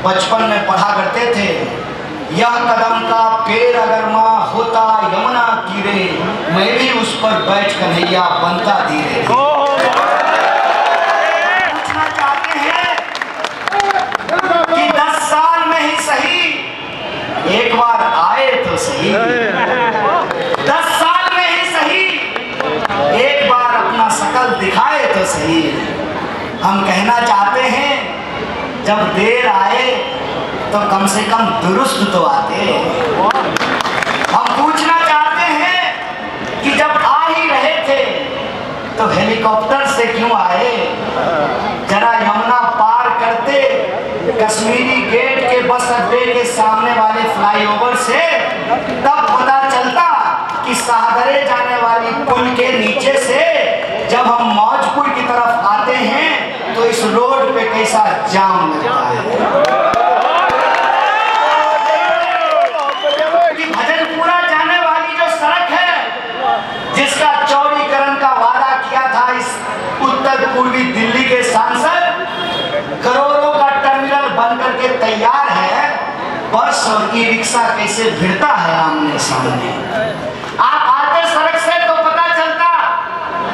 बचपन में पढ़ा करते थे, यह कदम का पेड़ अगर माँ होता यमुना तीरे, मैं भी उस पर बैठ कन्हैया बनता धीरे। पूछना चाहते हैं कि 10 साल में ही सही एक बार आए तो सही, 10 साल में ही सही एक बार अपना शकल दिखाए तो सही। हम कहना चाहते हैं जब देर आए तो कम से कम दुरुस्त तो आते। हम पूछना चाहते हैं कि जब आ ही रहे थे तो हेलीकॉप्टर से क्यों आए? जरा यमुना पार करते कश्मीरी गेट के बस अड्डे के सामने वाले फ्लाईओवर से, तब पता चलता कि शाहदरे जाने वाली पुल के नीचे से जब हम मौजपुर की तरफ आते हैं तो इस रोड पे कैसा जाम लगता है। भजनपुरा जाने वाली जो सड़क है, जिसका चौड़ीकरण का वादा किया था इस उत्तर पूर्वी दिल्ली के सांसद, करोड़ों का टर्मिनल बनकर के तैयार है, बस और ई रिक्शा कैसे भिड़ता है आमने सामने। आप आते सड़क से तो पता चलता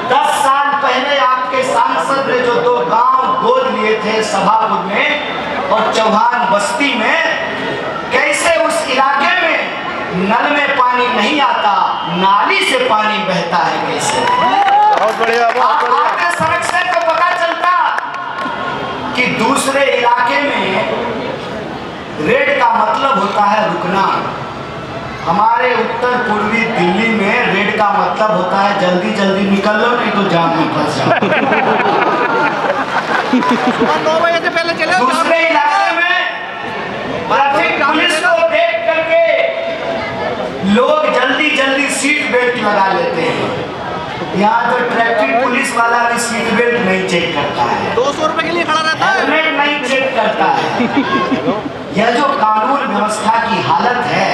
10 साल पहले आपके सांसद ने जो 2 गांव गोद लिए थे सभापुर में और चौहान बस्ती में, कैसे उस इलाके में नल में पानी नहीं आता, नाली से पानी बहता है कैसे। बहुत बढ़िया। आप आते सड़क से तो पता चलता कि दूसरे इलाके में रेड का मतलब होता है रुकना, हमारे उत्तर पूर्वी दिल्ली में रेड का मतलब होता है जल्दी जल्दी निकल लो नहीं तो जाम में फंस जाओ। 9 बजे से पहले चले। दूसरे इलाके में ट्रैफिक पुलिस को देख करके लोग जल्दी जल्दी सीट बेल्ट लगा लेते हैं, यहाँ तो ट्रैफिक पुलिस वाला भी सीट बेल्ट नहीं चेक करता है, 200 रुपए के लिए खड़ा रहता है, हेलमेट नहीं चेक करता है। यह जो कानून व्यवस्था की हालत है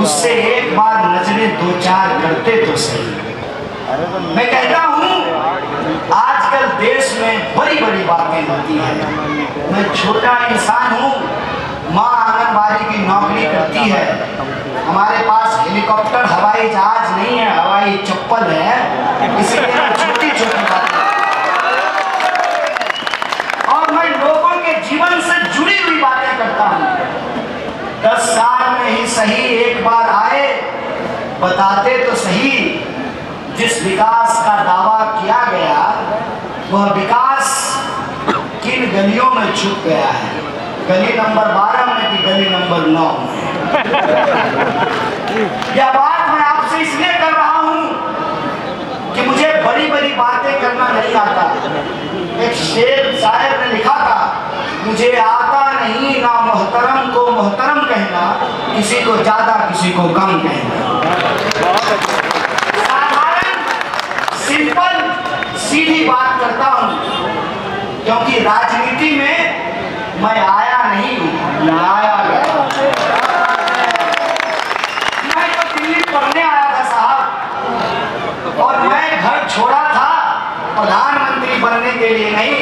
उससे एक बार नजरें 2-4 करते तो सही। मैं कहता हूँ आजकल देश में बड़ी बड़ी बातें होती हैं। मैं छोटा इंसान हूँ, माँ आंगनबाड़ी की नौकरी करती है, हमारे पास हेलीकॉप्टर हवाई जहाज नहीं है, हवाई चप्पल है, इसलिए छोटी छोटी बातें और मैं लोगों के जीवन से जुड़ी हुई बातें करता हूँ। 10 साल में ही सही एक बार आए, बताते तो सही जिस विकास का दावा किया गया वह विकास किन गलियों में छुप गया है, गली नंबर 12 में कि गली नंबर 9 में। यह बात मैं आपसे इसलिए कर रहा हूं कि मुझे बड़ी बड़ी बातें करना नहीं आता। एक शेर शायर ने लिखा था, मुझे आता नहीं ना मोहतरम को मोहतरम कहना, किसी को ज्यादा किसी को कम कहना। साधारण सिंपल सीधी बात करता हूं, क्योंकि राजनीति में मैं आया नहीं हूं, लाया गया। मैं तो दिल्ली पढ़ने आया था साहब, और मैं घर छोड़ा था प्रधानमंत्री बनने के लिए नहीं,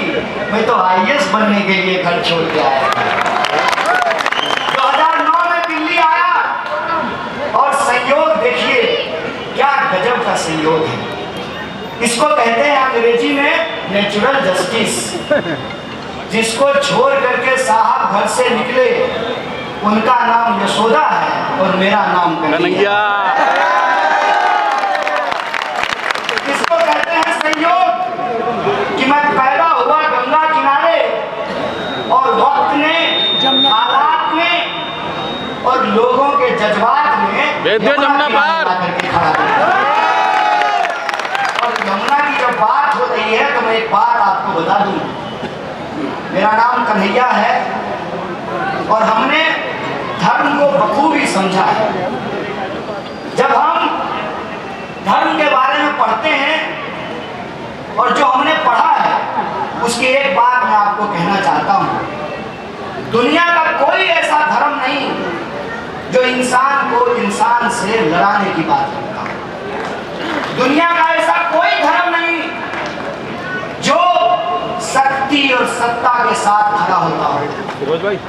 मैं तो IAS बनने के लिए घर छोड़ के आया। 2009 में दिल्ली आया और संयोग देखिए क्या गजब का संयोग है। इसको कहते हैं अंग्रेजी में नेचुरल जस्टिस। जिसको छोड़ करके साहब घर से निकले उनका नाम यशोदा है और मेरा नाम कन्हैया। इसको कहते हैं संयोग कि मैं पैदा हुआ गंगा किनारे और वक्त ने, हालात ने और लोगों के जज्बात में यमुना करके खड़ा किया। और यमुना की जब बात हो रही है तो मैं एक बात आपको बता दूं, मेरा नाम कन्हैया है और हमने धर्म को बखूबी समझा है। जब हम धर्म के बारे में पढ़ते हैं और जो हमने पढ़ा है उसकी एक बात मैं आपको कहना चाहता हूँ, दुनिया का कोई ऐसा धर्म नहीं जो इंसान को इंसान से लड़ाने की बात करता है। दुनिया का ऐसा कोई धर्म नहीं जो शक्ति और सत्ता के साथ खड़ा होता हो।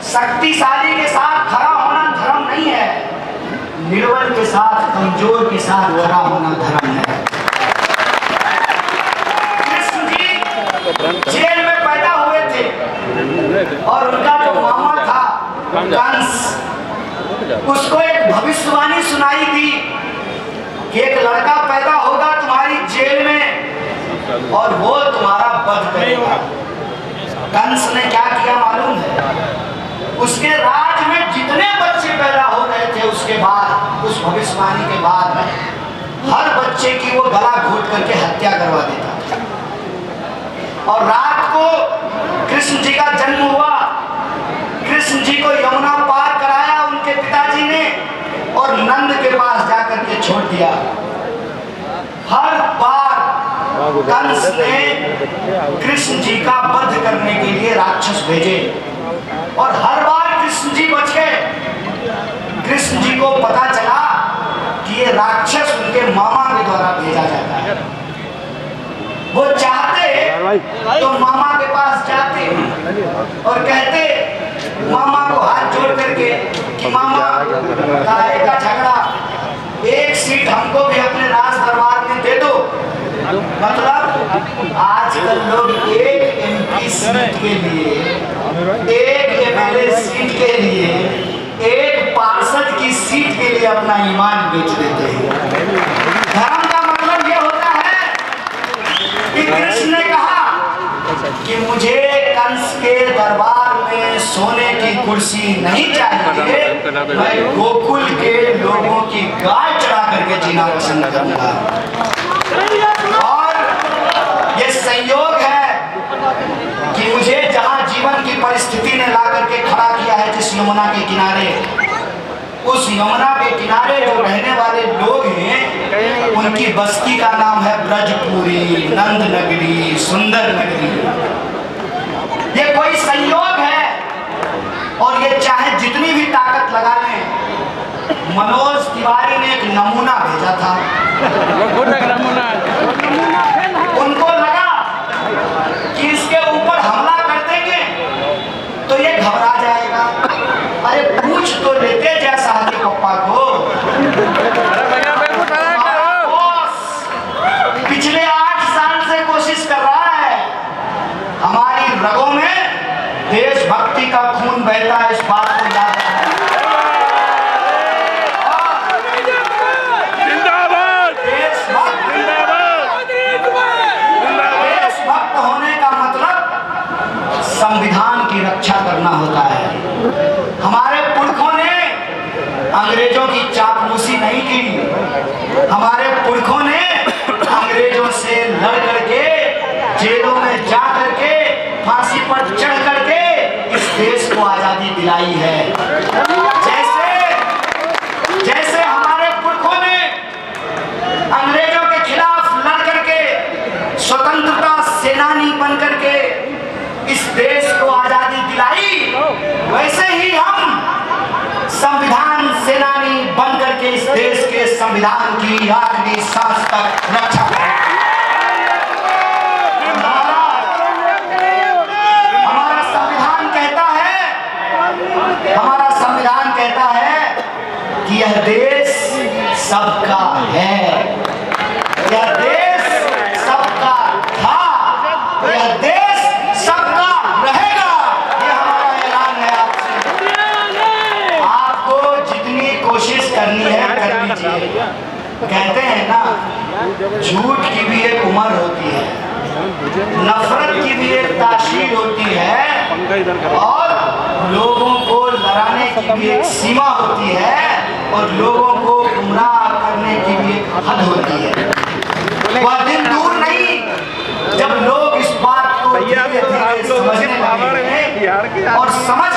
शक्तिशाली के साथ खड़ा होना धर्म नहीं है, निर्बल के साथ, कमजोर के साथ खड़ा होना धर्म है। कृष्ण जी जेल में पैदा हुए थे और उनका जो मामा था कंस, उसको एक भविष्यवाणी सुनाई थी कि एक लड़का पैदा होगा तुम्हारी जेल में और वो तुम्हारा वध करेगा। कंस ने क्या किया मालूम है? उसके राज में जितने बच्चे पैदा हो रहे थे उसके बाद, उस भविष्यवाणी के बाद, हर बच्चे की वो गला घोट करके हत्या करवा देता। और रात को कृष्ण जी का जन्म हुआ। कृष्ण जी को यमुना पार कराया उनके पिताजी ने और नंद के पास जाकर के छोड़ दिया। हर बार कंस ने कृष्ण जी का वध करने के लिए राक्षस भेजे और हर बार कृष्ण जी बच गए। कृष्ण जी को पता चला कि ये राक्षस उनके मामा के द्वारा भेजा जाता है। वो चाहते तो मामा के पास जाते और कहते मामा को हाथ जोड़ करके कि मामा काहे का झगड़ा, एक सीट हमको भी अपने राज दरबार में दे दो। मतलब आजकल लोग एक एमपी सीट के लिए, एक एमएलए सीट के लिए, एक पार्षद की सीट के लिए अपना ईमान बेच देते हैं। धर्म का मतलब ये होता है कि कृष्ण ने कहा कि मुझे कंस के दरबार में सोने की कुर्सी नहीं चाहिए, मैं गोकुल के लोगों की गाय चढ़ा करके जीना पसंद करूंगा। और ये संयोग है कि मुझे जहां जीवन की परिस्थिति ने ला करके खड़ा किया है, जिस यमुना के किनारे, उस यमुना के किनारे जो रहने वाले लोग हैं उनकी बस्ती का नाम है ब्रजपुरी, नंद नगरी, सुंदर नगरी। ये कोई संयोग है और ये चाहे जितनी भी ताकत लगा लें। मनोज तिवारी ने एक नमूना भेजा था। उनको लगा कि इसके ऊपर हमला कर देंगे तो ये घबरा जाएगा। अरे पूछ तो लेते जैसा हाथी पप्पा को। पिछले 8 साल से कोशिश कर रहा है। हमारी रगों में देशभक्ति का खून बहता है, इस बात को याद रखना। देशभक्त होने का मतलब संविधान की रक्षा करना होता है। हमारे पुरखों ने अंग्रेजों की चापलूसी नहीं की। हमारे पुरखों ने अंग्रेजों से लड़ करके, जेलों में जा करके, फांसी पर चढ़ करके इस देश को आजादी दिलाई है। जैसे हमारे पुरखों ने अंग्रेजों के खिलाफ लड़ करके स्वतंत्रता सेनानी बन करके इस देश को आजादी दिलाई, वैसे ही हम संविधान सेनानी बन करके इस देश के संविधान की आखिरी सांस तक रक्षा करेंगे। हमारा संविधान कहता है कि यह देश सबका है, यह देश सबका था, यह देश सबका रहेगा। यह हमारा ऐलान है आपसे। आपको जितनी कोशिश करनी है कर लीजिए। कहते हैं ना, झूठ की भी एक उम्र होती है, नफरत की भी एक तासीर होती है और लोगों को लड़ाने की भी एक सीमा होती है और लोगों को गुमराह करने की भी एक हद होती है। वह दिन दूर नहीं जब लोग इस बात को धीरे-धीरे समझने लगेंगे और समझ